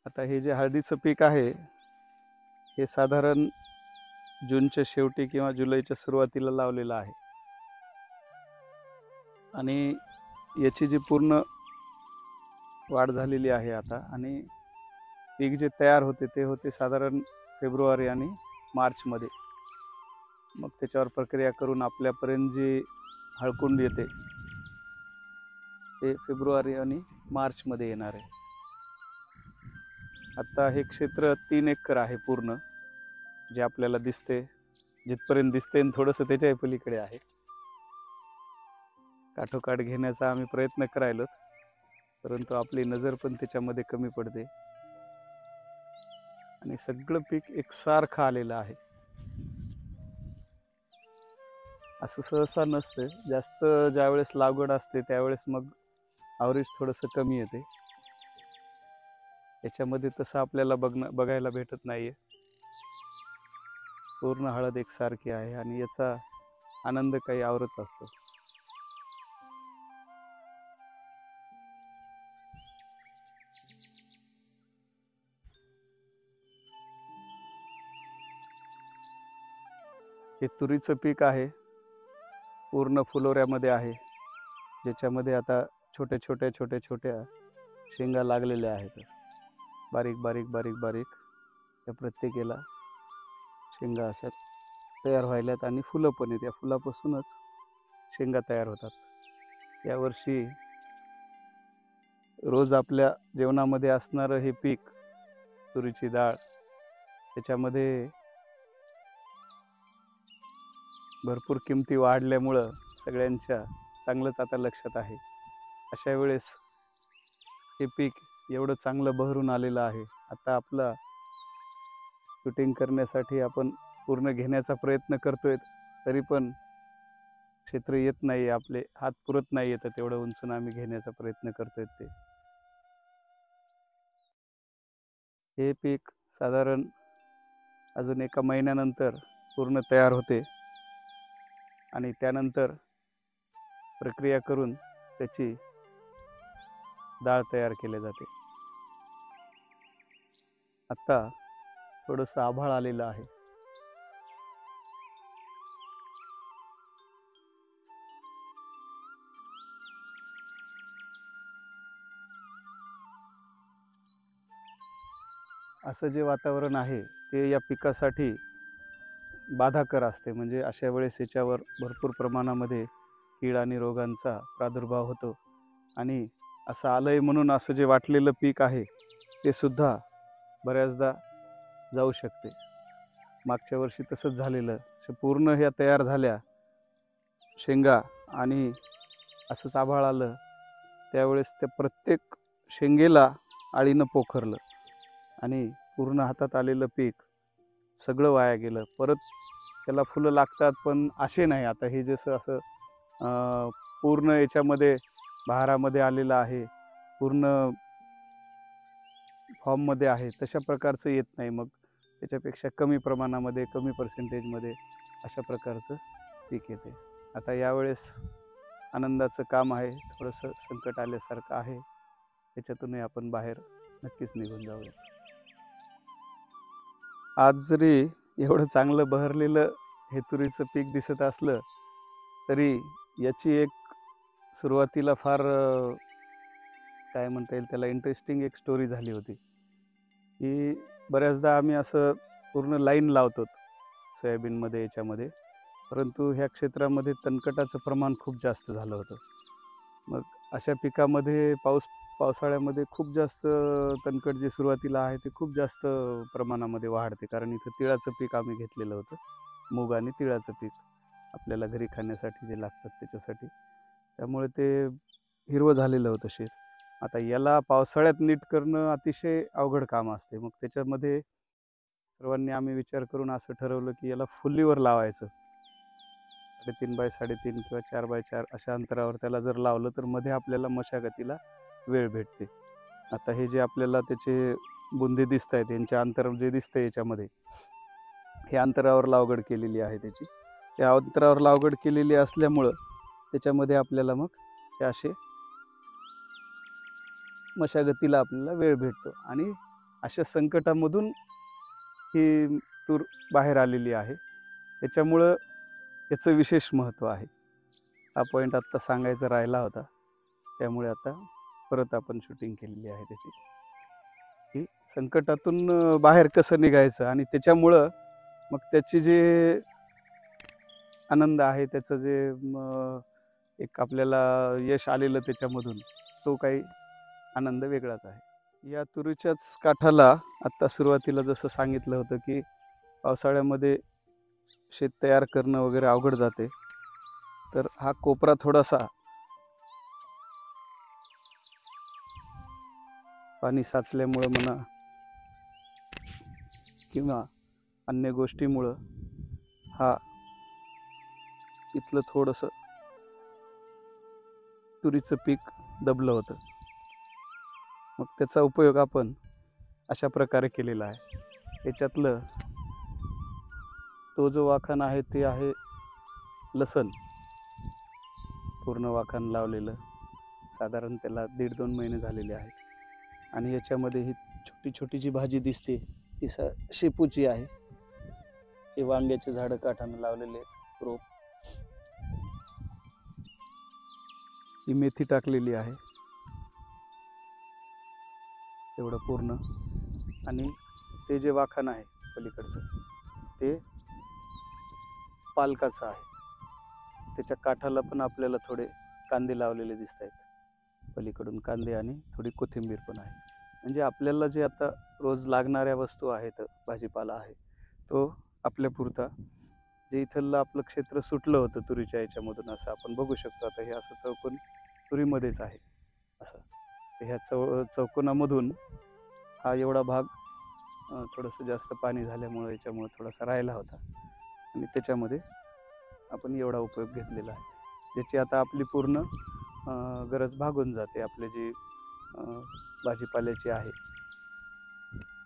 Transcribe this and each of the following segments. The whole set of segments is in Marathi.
आता हे जे हळदीचं पीक आहे हे साधारण जूनच्या शेवटी किंवा जुलैच्या सुरुवातीला लावलेलं आहे आणि याची जी पूर्ण वाढ झालेली आहे आता आणि पीक जे तयार होते ते होते साधारण फेब्रुवारी आणि मार्चमध्ये. मग त्याच्यावर प्रक्रिया करून आपल्यापर्यंत जी हळकुंड येते ते फेब्रुवारी आणि मार्चमध्ये येणार आहे. आता हे क्षेत्र 3 एकर आहे पूर्ण, जे आपल्याला दिसते, जिथपर्यंत दिसते आणि थोडंसं त्याच्या पलीकडे आहे. काठोकाठ घेण्याचा आम्ही प्रयत्न करायलो, परंतु आपली नजर पण त्याच्यामध्ये कमी पडते आणि सगळं पीक एकसारखं आलेलं आहे. असं सहसा नसते, जास्त ज्यावेळेस लागवड असते त्यावेळेस मग ॲव्हरेज थोडंसं कमी येते. याच्यामध्ये तसं आपल्याला बघायला भेटत नाहीये. पूर्ण हळद एकसारखी आहे आणि याचा आनंद काही आवरच असतो. हे तुरीचं पीक आहे, पूर्ण फुलोऱ्यामध्ये आहे, ज्याच्यामध्ये आता छोट्या शेंगा लागलेल्या आहेत. बारीक बारीक बारीक बारीक त्या प्रत्येकाला शेंगा अशा तयार व्हायल्यात आणि फुलं पण आहेत. या फुलापासूनच शेंगा तयार होतात. यावर्षी रोज आपल्या जेवणामध्ये असणारं हे पीक, तुरीची डाळ, त्याच्यामध्ये भरपूर किमती वाढल्यामुळं सगळ्यांच्या चांगलंच आता लक्षात आहे. अशा वेळेस हे पीक एवढं चांगलं बहरून आलेलं आहे. आता आपला शूटिंग करण्यासाठी आपण पूर्ण घेण्याचा प्रयत्न करतोय, तरी पण क्षेत्र येत नाही, आपले हात पुरत नाही येतं तेवढं उंचून आम्ही घेण्याचा प्रयत्न करतोय. हे पीक साधारण अजून 1 महिन्यानंतर पूर्ण तयार होते आणि त्यानंतर प्रक्रिया करून त्याची डाळ तयार केली जाते. आता थोडंसं आभाळ आलेलं आहे. असं जे वातावरण आहे ते या पिकासाठी बाधाकर असते. म्हणजे अशा वेळेस याच्यावर भरपूर प्रमाणामध्ये कीड आणि रोगांचा प्रादुर्भाव होतो आणि असं आलंय म्हणून असं जे वाटलेलं पीक आहे ते सुद्धा बऱ्याचदा जाऊ शकते. मागच्या वर्षी तसंच झालेलं. पूर्ण ह्या तयार झाल्या शेंगा आणि असंच आभाळ आलं, त्यावेळेस त्या प्रत्येक शेंगेला आळीनं पोखरलं आणि पूर्ण हातात आलेलं पीक सगळं वाया गेलं. परत त्याला फुलं लागतात, पण असे नाही. आता हे जसं असं पूर्ण याच्यामध्ये बहारामध्ये आलेलं आहे, पूर्ण फॉर्ममध्ये आहे, तशा प्रकारचं येत नाही. मग त्याच्यापेक्षा कमी प्रमाणामध्ये, कमी पर्सेंटेजमध्ये अशा प्रकारचं पीक येते. आता यावेळेस आनंदाचं काम आहे. थोडंसं संकट आल्यासारखं आहे, त्याच्यातूनही आपण बाहेर नक्कीच निघून जाऊया. आज जरी एवढं चांगलं बहरलेलं हे तुरीचं पीक दिसत असलं तरी याची एक सुरुवातीला फार काय म्हणता येईल त्याला, इंटरेस्टिंग एक स्टोरी झाली होती. की बऱ्याचदा आम्ही असं पूर्ण लाईन लावतो सोयाबीनमध्ये, याच्यामध्ये, परंतु ह्या क्षेत्रामध्ये तणकटाचं प्रमाण खूप जास्त झालं होतं. मग अशा पिकामध्ये पावसाळ्यामध्ये खूप जास्त तणकट जे सुरुवातीला आहे ते खूप जास्त प्रमाणामध्ये वाढते, कारण इथं तिळाचं पीक आम्ही घेतलेलं होतं. मूग आणि तिळाचं पीक आपल्याला घरी खाण्यासाठी जे लागतात त्याच्यासाठी. त्यामुळे ते हिरवं झालेलं होतं शेत. आता याला पावसाळ्यात नीट करणं अतिशय अवघड काम असते. मग त्याच्यामध्ये सर्वांनी आम्ही विचार करून असं ठरवलं की याला फुल्लीवर लावायचं. 3.5 बाय 3.5 किंवा 4 बाय 4 अशा अंतरावर त्याला जर लावलं तर मध्ये आपल्याला मशागतीला वेळ भेटते. आता हे जे आपल्याला त्याचे बुंदे दिसत आहेत, यांचे अंतर जे दिसतंय याच्यामध्ये, हे अंतरावर लागवड केलेली आहे त्याची. त्या अंतरावर लागवड केलेली असल्यामुळं त्याच्यामध्ये आपल्याला मग हे असे मशागतीला आपल्याला वेळ भेटतो आणि अशा संकटामधून ही तूर बाहेर आलेली आहे. त्याच्यामुळं याचं विशेष महत्त्व आहे. हा पॉईंट आत्ता सांगायचा राहिला होता. त्यामुळे आता परत आपण शूटिंग केलेली आहे त्याची, की संकटातून बाहेर कसं निघायचं आणि त्याच्यामुळं मग त्याची जे आनंद आहे, त्याचं जे एक आपल्याला यश आलेलं त्याच्यामधून, तो काही आनंद वेगळाच आहे. या तुरीच्याच काठाला आत्ता सुरुवातीला जसं सांगितलं होतं, की पावसाळ्यामध्ये शेत तयार करणं वगैरे अवघड जाते. तर हा कोपरा थोडासा पाणी साचल्यामुळं म्हणा किंवा अन्य गोष्टीमुळं हा इथलं थोडंसं तुरीचं पीक दबलं होतं. मग त्याचा उपयोग आपण अशा प्रकारे केलेला आहे. याच्यातलं तो जो वाखाण आहे ते आहे लसण. पूर्ण वाखाण लावलेलं, साधारण त्याला 1.5-2 महिने झालेले आहेत. आणि याच्यामध्ये ही छोटी छोटी जी भाजी दिसते ही शेपूची आहे. हे वांग्याचे झाडं काठानं लावलेले रोप. ही मेथी टाकलेली आहे एवढं पूर्ण. आणि ते जे वाखाण आहे पलीकडचं ते पालकाचं आहे. त्याच्या काठाला पण आपल्याला थोडे कांदे लावलेले दिसत आहेत. पलीकडून कांदे आणि थोडी कोथिंबीर पण आहे. म्हणजे आपल्याला जे आता रोज लागणाऱ्या वस्तू आहेत, भाजीपाला आहे, तो आपल्यापुरता, जे इथलं आपलं क्षेत्र सुटलं होतं तुरीच्या याच्यामधून, असं आपण बघू शकतो. आता हे असं चौकोन तुरीमध्येच आहे असं. ह्या चौकोनामधून हा एवढा भाग थोडंसं जास्त पाणी झाल्यामुळं याच्यामुळं थोडासा राहिला होता आणि त्याच्यामध्ये आपण एवढा उपयोग घेतलेला आहे, ज्याची आता आपली पूर्ण गरज भागून जाते. आपली जी भाजीपाल्याची आहे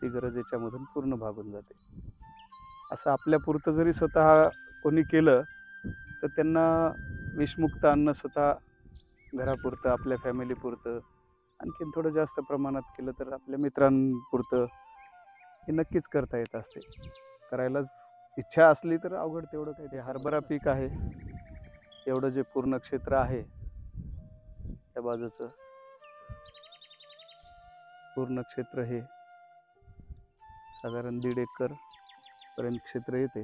ती गरज याच्यामधून पूर्ण भागून जाते. असं आपल्यापुरतं जरी स्वतः कोणी केलं तर त्यांना विषमुक्त अन्न स्वतः घरापुरतं, आपल्या फॅमिलीपुरतं, आणखीन थोडं जास्त प्रमाणात केलं तर आपल्या मित्रांपुरतं हे नक्कीच करता येत असते. करायलाच इच्छा असली तर अवघड तेवढं काही. ते हरभरा पीक आहे. एवढं जे पूर्ण क्षेत्र आहे त्या बाजूचं पूर्ण क्षेत्र हे साधारण 1.5 एकर पर्यंत क्षेत्र येते.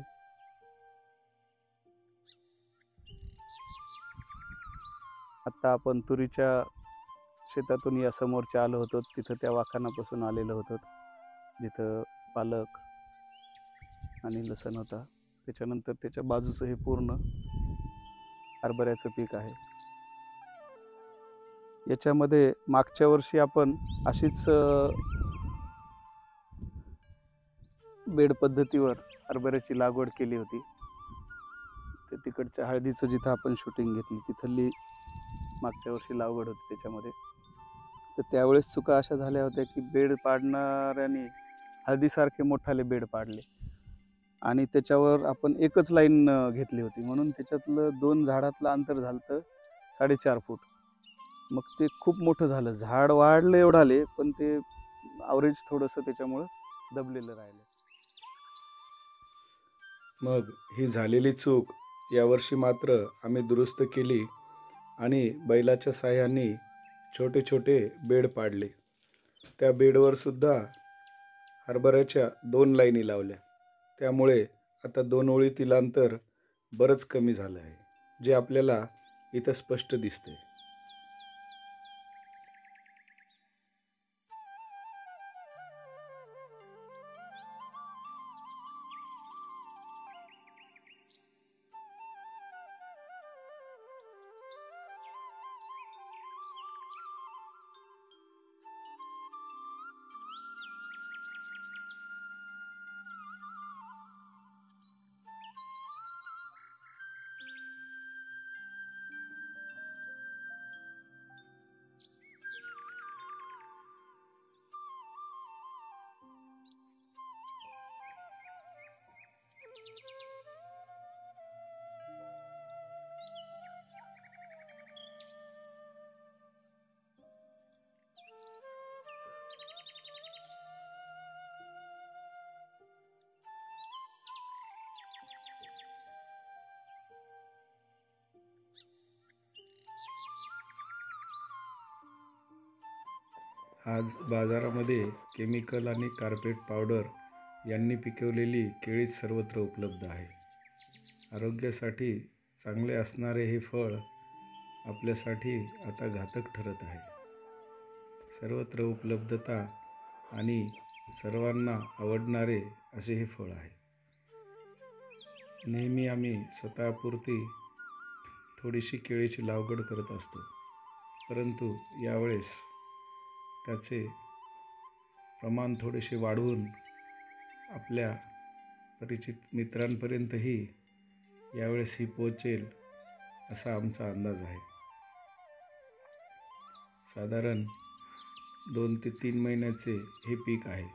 आत्ता आपण तुरीच्या शेतातून या समोरच्या आलो होतो, तिथं त्या वाखाणापासून आलेलो होतो, जिथं पालक आणि लसण होता. त्याच्यानंतर त्याच्या बाजूचं हे पूर्ण हरभऱ्याचं पीक आहे. याच्यामध्ये मागच्या वर्षी आपण अशीच बेड पद्धतीवर हरभऱ्याची लागवड केली होती. ते तिकडच्या हळदीचं जिथं आपण शूटिंग घेतली तिथली मागच्या वर्षी लागवड होती त्याच्यामध्ये. तर त्यावेळेस चुका अशा झाल्या होत्या की बेड पाडणाऱ्याने हळदीसारखे मोठाले बेड पाडले आणि त्याच्यावर आपण एकच लाईन घेतली होती, म्हणून त्याच्यातलं 2 झाडातलं अंतर झालं 4.5 फूट. मग ते खूप मोठं झालं, झाड वाढलं एवढाले, पण ते ॲव्हरेज थोडंसं त्याच्यामुळं दबलेलं राहिलं. मग ही झालेली चूक यावर्षी मात्र आम्ही दुरुस्त केली आणि बैलाच्या साहाय्याने छोटे छोटे बेड पाडले. त्या बेडवर सुद्धा हरभऱ्याच्या 2 लाईनी लावल्या. त्यामुळे आता 2 ओळीतील अंतर बरंच कमी झालं आहे, जे आपल्याला इथं स्पष्ट दिसते. आज बाजारामध्ये केमिकल आणि कार्पेट पावडर यांनी पिकवलेली केळीच सर्वत्र उपलब्ध आहे. आरोग्यासाठी चांगले असणारे हे फळ आपल्यासाठी आता घातक ठरत आहे. सर्वत्र उपलब्धता आणि सर्वांना आवडणारे असे हे फळ आहे. नेहमी आम्ही स्वतःपुरती थोडीशी केळीची लागवड करत असतो, परंतु यावेळेस त्याचे प्रमाण थोडेसे वाढवून आपल्या परिचित मित्रांपर्यंतही यावेळेस ही पोहोचेल असा आमचा अंदाज आहे. साधारण 2 ते 3 महिन्याचे हे पीक आहे.